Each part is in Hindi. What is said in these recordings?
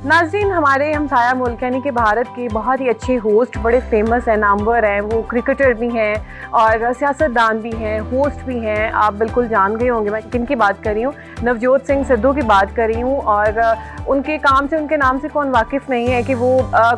नाज़रीन, हमारे हमसाया मुल्क यानी कि भारत के बहुत ही अच्छे होस्ट, बड़े फेमस हैं, नामवर हैं। वो क्रिकेटर भी हैं और सियासतदान भी हैं, होस्ट भी हैं। आप बिल्कुल जान गए होंगे मैं किन की बात कर रही हूँ। नवजोत सिंह सिद्धू की बात कर रही हूँ। और उनके काम से, उनके नाम से कौन वाकिफ़ नहीं है कि वो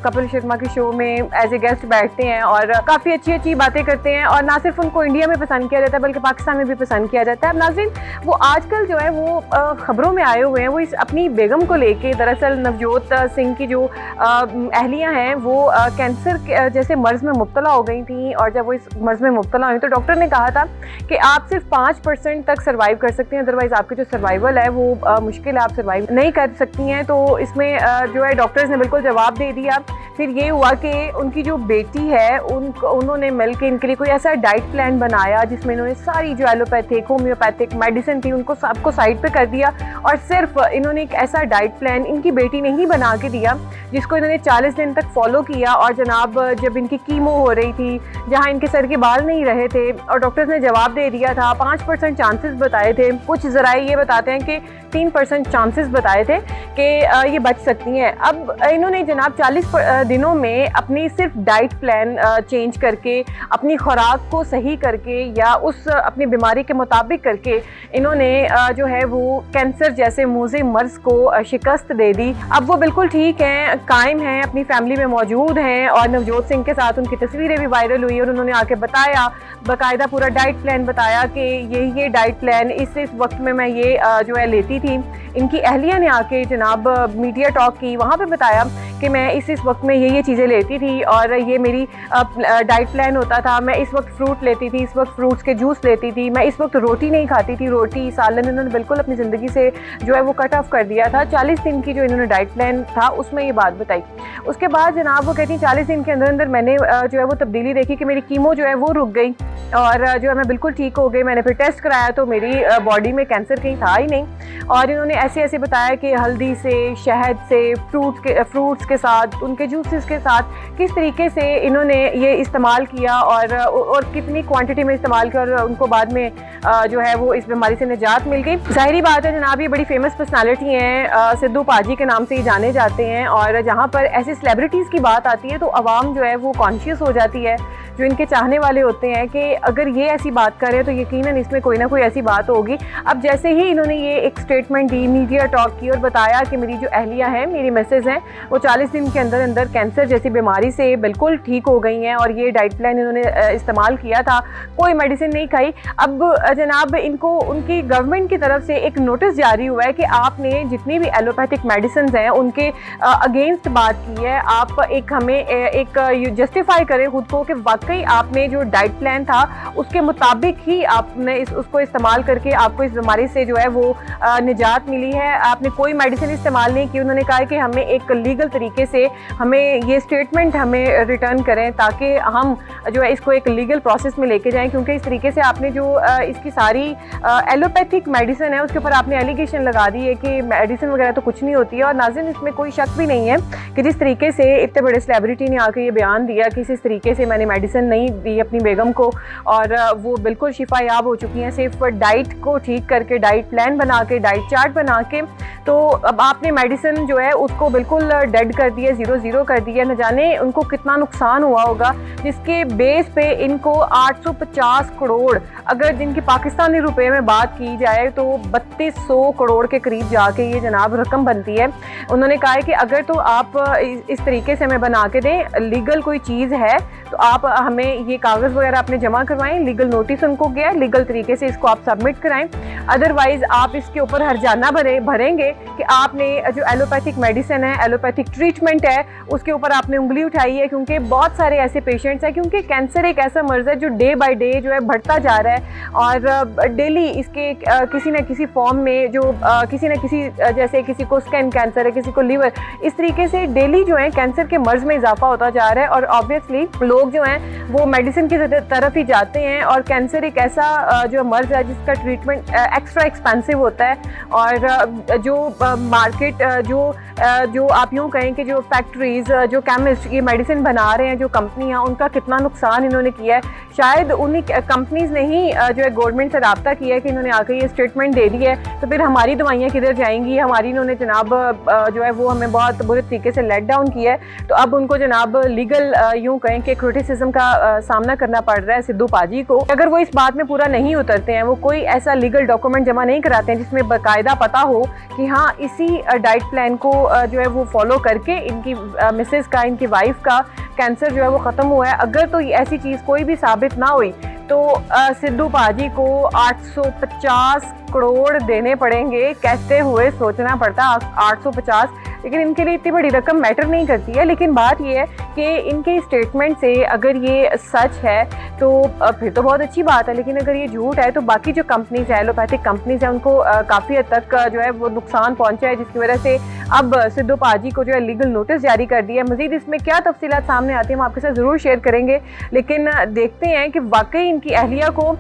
कपिल शर्मा के शो में एज ए गेस्ट बैठते हैं और काफ़ी अच्छी अच्छी बातें करते हैं। और ना सिर्फ उनको इंडिया में पसंद किया जाता है बल्कि पाकिस्तान में भी पसंद किया जाता है। अब नाज़रीन, वो आजकल जो है वो ख़बरों में आए हुए हैं। वो इस अपनी बेगम को लेके, दरअसल नवजोत सिंह की जो अहलियाँ हैं वो कैंसर जैसे मर्ज़ में मुब्तला हो गई थी। और जब वो इस मर्ज़ में मुब्तला हुई तो डॉक्टर ने कहा था कि आप सिर्फ 5% तक सर्वाइव कर सकती हैं, अदरवाइज़ आपकी जो सर्वाइवल है वो मुश्किल है, आप सर्वाइव नहीं कर सकती हैं। तो इसमें जो है डॉक्टर्स ने बिल्कुल जवाब दे दिया। फिर ये हुआ कि उनकी जो बेटी है उन्होंने मिल के इनके लिए कोई ऐसा डाइट प्लान बनाया जिसमें इन्होंने सारी जो एलोपैथिक, होम्योपैथिक मेडिसिन थी उनको सबको साइड पे कर दिया। और सिर्फ इन्होंने एक ऐसा डाइट प्लान इनकी बेटी ने ही बना के दिया जिसको इन्होंने 40 दिन तक फॉलो किया। और जनाब, जब इनकी कीमो हो रही थी, जहाँ इनके सर के बाल नहीं रहे थे, और डॉक्टर्स ने जवाब दे दिया था, 5% चांसेस बताए थे। कुछ ज़राए ये बताते हैं कि 3% चांसेस बताए थे कि ये बच सकती हैं। अब इन्होंने जनाब 40 दिनों में अपनी सिर्फ डाइट प्लान चेंज करके, अपनी खुराक को सही करके या उस अपनी बीमारी के मुताबिक करके इन्होंने जो है वो कैंसर जैसे मोज़े मर्ज़ को शिकस्त दे दी। अब वो बिल्कुल ठीक हैं, कायम हैं, अपनी फैमिली में मौजूद हैं। और नवजोत सिंह के साथ उनकी तस्वीरें भी वायरल हुई और उन्होंने आके बताया, बाकायदा पूरा डाइट प्लान बताया कि ये डाइट प्लान इस वक्त में मैं ये जो है लेती थी। इनकी अहलिया ने आके जनाब मीडिया टॉक की, वहाँ पे बताया कि मैं इस वक्त में ये चीज़ें लेती थी और ये मेरी डाइट प्लान होता था। मैं इस वक्त फ्रूट लेती थी, इस वक्त फ्रूट्स के जूस लेती थी, मैं इस वक्त रोटी नहीं खाती थी, रोटी सालन इन्होंने बिल्कुल अपनी ज़िंदगी से जो है वो कट ऑफ कर दिया था। 40 दिन की जो इन्होंने डाइट प्लान था उसमें ये बात बताई। उसके बाद जनाब वो कहती हैं 40 दिन के अंदर अंदर मैंने जो है वो तब्दीली देखी कि मेरी कीमो जो है वो रुक गई और जो है मैं बिल्कुल ठीक हो गई। मैंने फिर टेस्ट कराया तो मेरी बॉडी में कैंसर कहीं था ही नहीं। और इन्होंने ऐसे बताया कि हल्दी से, शहद से, फ्रूट्स के साथ, उनके जूसेस के साथ किस तरीके से इन्होंने ये इस्तेमाल किया और कितनी क्वांटिटी में इस्तेमाल किया और उनको बाद में जो है वो इस बीमारी से निजात मिल गई। ज़ाहिरी बात है जनाब, ये बड़ी फेमस पर्सनालिटी हैं, सिद्धू पाजी के नाम से ही जाने जाते हैं। और जहाँ पर ऐसे सेलिब्रिटीज़ की बात आती है तो आवाम जो है वो कॉन्शियस हो जाती है, जो इनके चाहने वाले होते हैं कि अगर ये ऐसी बात करें तो यकीनन इसमें कोई ना कोई ऐसी बात होगी। अब जैसे ही इन्होंने ये एक स्टेटमेंट दी, मीडिया टॉक की और बताया कि मेरी जो अहलिया हैं, मेरी मिसेज़ हैं, वो 40 दिन के अंदर अंदर कैंसर जैसी बीमारी से बिल्कुल ठीक हो गई हैं और ये डाइट प्लान इन्होंने इस्तेमाल किया था, कोई मेडिसिन नहीं खाई। अब जनाब इनको उनकी गवर्नमेंट की तरफ से एक नोटिस जारी हुआ है कि आपने जितनी भी एलोपैथिक मेडिसिन हैं उनके अगेंस्ट बात की है। आप हमें एक जस्टिफाई करें खुद को कि वाकई आपने जो डाइट प्लान था उसके मुताबिक ही आपने उसको इस्तेमाल करके आपको इस बीमारी से जो है वो निजात मिली है। आपने कोई मेडिसिन इस्तेमाल नहीं की। उन्होंने कहा कि हमें एक लीगल तरीके से हमें ये स्टेटमेंट हमें रिटर्न करें ताकि हम जो है इसको एक लीगल प्रोसेस में लेके जाएं, क्योंकि इस तरीके से आपने जो इसकी सारी एलोपैथिक मेडिसिन है उसके ऊपर आपने एलिगेशन लगा दी है कि मेडिसिन वगैरह तो कुछ नहीं होती है। और नाज़रीन, इसमें कोई शक भी नहीं है कि जिस तरीके से इतने बड़े सेलिब्रिटी ने आके ये बयान दिया कि इस तरीके से मैंने मेडिसिन नहीं दी अपनी बेगम को और वो बिल्कुल शिफायाब हो चुकी हैं सिर्फ डाइट को ठीक करके, डाइट प्लान बना के, डाइट चार्ट बना के। तो अब आपने मेडिसिन जो है उसको बिल्कुल डेड कर दिया, 0 कर दिया। न जाने उनको कितना नुकसान हुआ होगा जिसके बेस पे इनको 850 करोड़, अगर जिनकी पाकिस्तानी रुपए में बात की जाए तो 3200 करोड़ के करीब जाके ये जनाब रकम बनती है। उन्होंने कहा है कि अगर तो आप इस तरीके से हमें बना के दें, लीगल कोई चीज़ है तो आप हमें ये कागज़ वगैरह अपने जमा करवाएं, लीगल नोटिस उनको गया, लीगल तरीके से इसको आप सबमिट कराएं। अदरवाइज़ आप इसके ऊपर हर्जाना भरेंगे कि आपने जो एलोपैथिक मेडिसिन है, एलोपैथिक ट्रीटमेंट है, उसके ऊपर आपने उंगली उठाई है। क्योंकि बहुत सारे ऐसे पेशेंट्स हैं, क्योंकि कैंसर एक ऐसा मर्ज़ है जो डे बाय डे जो है बढ़ता जा रहा है और डेली इसके किसी न किसी फॉर्म में जो किसी न किसी, जैसे किसी को स्किन कैंसर है, किसी को लीवर, इस तरीके से डेली जो है कैंसर के मर्ज़ में इजाफा होता जा रहा है। और ऑब्वियसली लोग जो हैं वो मेडिसिन की तरफ ही जाते हैं और कैंसर एक ऐसा जो मर्ज़ है जिसका ट्रीटमेंट एक्स्ट्रा एक्सपेंसिव होता है। और जो मार्केट जो आप यूँ कहें कि जो फैक्ट्रीज़, जो केमिस्ट ये मेडिसिन बना रहे हैं, जो कंपनियाँ, उनका कितना नुकसान इन्होंने किया है। शायद उन्हीं कंपनीज ने ही जो है गवर्नमेंट से रब्ता किया है कि इन्होंने आकर ये स्टेटमेंट दे दी है, तो फिर हमारी दवाइयाँ किधर जाएंगी? हमारी इन्होंने जनाब जो है वो हमें बहुत बुरे तरीके से लेट डाउन किया है। तो अब उनको जनाब लीगल यूँ कहें कि क्रिटिसिज्म का सामना करना पड़ रहा है सिद्धू पाजी को। अगर वो इस बात में पूरा नहीं उतरते हैं, वो कोई ऐसा लीगल डॉक्यूमेंट जमा नहीं कराते हैं जिसमें बाकायदा पता हो कि हाँ इसी डाइट प्लान को जो है वो फॉलो करके इनकी मिसेस का, इनकी वाइफ का कैंसर जो है वो ख़त्म हुआ है, अगर तो ऐसी चीज़ कोई भी साबित ना हुई तो सिद्धू पाजी को 850 करोड़ देने पड़ेंगे। कहते हुए सोचना पड़ता 850, लेकिन इनके लिए इतनी बड़ी रकम मैटर नहीं करती है। लेकिन बात यह है कि इनके स्टेटमेंट से अगर ये सच है तो फिर तो बहुत अच्छी बात है, लेकिन अगर ये झूठ है तो बाकी जो कंपनीज है, एलोपैथिक कंपनीज हैं, उनको काफ़ी हद तक जो है वो नुकसान पहुंचा है, जिसकी वजह से अब सिद्धू पाजी को जो है लीगल नोटिस जारी कर दिया है। मज़ीद इसमें क्या तफसीलात सामने आती हैं हम आपके साथ ज़रूर शेयर करेंगे, लेकिन देखते हैं कि वाकई इनकी अहलिया को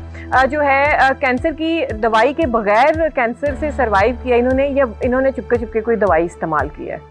जो है कैंसर की दवाई के बगैर कैंसर से सर्वाइव किया इन्होंने, या इन्होंने चुपके चुपके कोई दवाई इस्तेमाल की है।